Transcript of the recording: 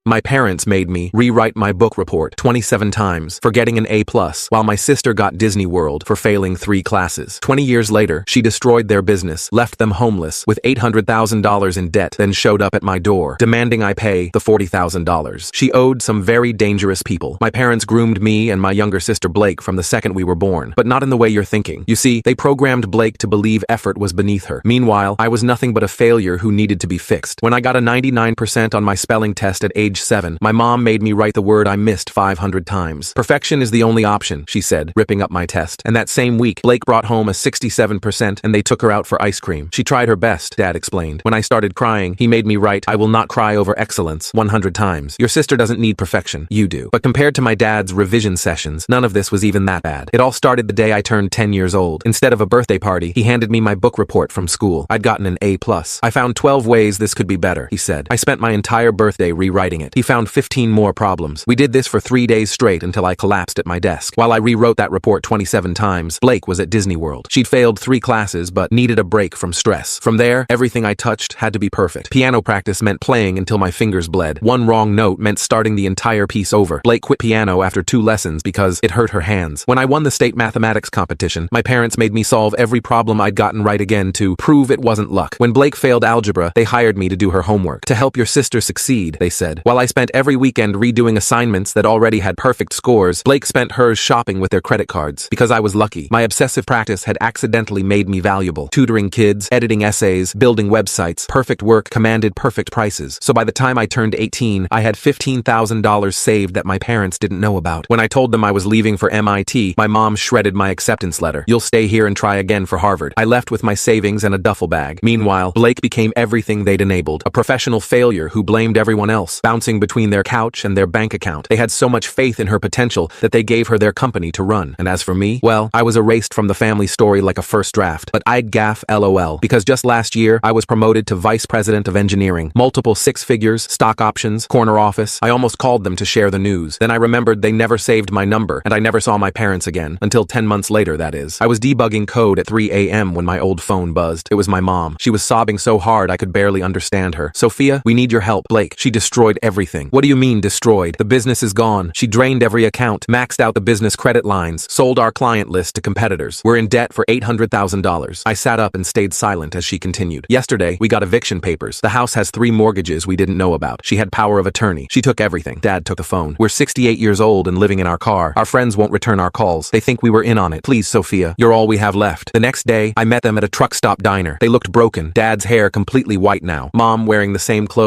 My parents made me rewrite my book report 27 times for getting an A+, while my sister got Disney World for failing 3 classes. 20 years later, she destroyed their business, left them homeless with $800,000 in debt, then showed up at my door, demanding I pay the $40,000. She owed some very dangerous people. My parents groomed me and my younger sister Blake from the second we were born, but not in the way you're thinking. You see, they programmed Blake to believe effort was beneath her. Meanwhile, I was nothing but a failure who needed to be fixed. When I got a 99% on my spelling test at age 7, my mom made me write the word I missed 500 times. Perfection is the only option, she said, ripping up my test. And that same week, Blake brought home a 67% and they took her out for ice cream. She tried her best, Dad explained. When I started crying, he made me write, I will not cry over excellence 100 times. Your sister doesn't need perfection. You do. But compared to my dad's revision sessions, none of this was even that bad. It all started the day I turned 10 years old. Instead of a birthday party, he handed me my book report from school. I'd gotten an A+. I found 12 ways this could be better, he said. I spent my entire birthday rewriting it. He found 15 more problems. We did this for 3 days straight until I collapsed at my desk. While I rewrote that report 27 times, Blake was at Disney World. She'd failed 3 classes but needed a break from stress. From there, everything I touched had to be perfect. Piano practice meant playing until my fingers bled. One wrong note meant starting the entire piece over. Blake quit piano after 2 lessons because it hurt her hands. When I won the state mathematics competition, my parents made me solve every problem I'd gotten right again to prove it wasn't luck. When Blake failed algebra, they hired me to do her homework. To help your sister succeed, they said. While I spent every weekend redoing assignments that already had perfect scores, Blake spent hers shopping with their credit cards. Because I was lucky, my obsessive practice had accidentally made me valuable. Tutoring kids, editing essays, building websites, perfect work commanded perfect prices. So by the time I turned 18, I had $15,000 saved that my parents didn't know about. When I told them I was leaving for MIT, my mom shredded my acceptance letter. You'll stay here and try again for Harvard. I left with my savings and a duffel bag. Meanwhile, Blake became everything they'd enabled. A professional failure who blamed everyone else, bouncing between their couch and their bank account. They had so much faith in her potential that they gave her their company to run. And as for me, well, I was erased from the family story like a first draft. But I'd gaff LOL. Because just last year, I was promoted to vice president of engineering. Multiple 6 figures, stock options, corner office. I almost called them to share the news. Then I remembered they never saved my number, and I never saw my parents again. Until 10 months later, that is. I was debugging code at 3 a.m. when my old phone buzzed. It was my mom. She was sobbing so hard I could barely understand her. Sophia, we need your help. Blake, she destroyed everything. What do you mean destroyed? The business is gone. She drained every account, maxed out the business credit lines, sold our client list to competitors. We're in debt for $800,000. I sat up and stayed silent as she continued. Yesterday, we got eviction papers. The house has 3 mortgages we didn't know about. She had power of attorney. She took everything. Dad took the phone. We're 68 years old and living in our car. Our friends won't return our calls. They think we were in on it. Please, Sophia, you're all we have left. The next day, I met them at a truck stop diner. They looked broken. Dad's hair completely white now. Mom wearing the same clothes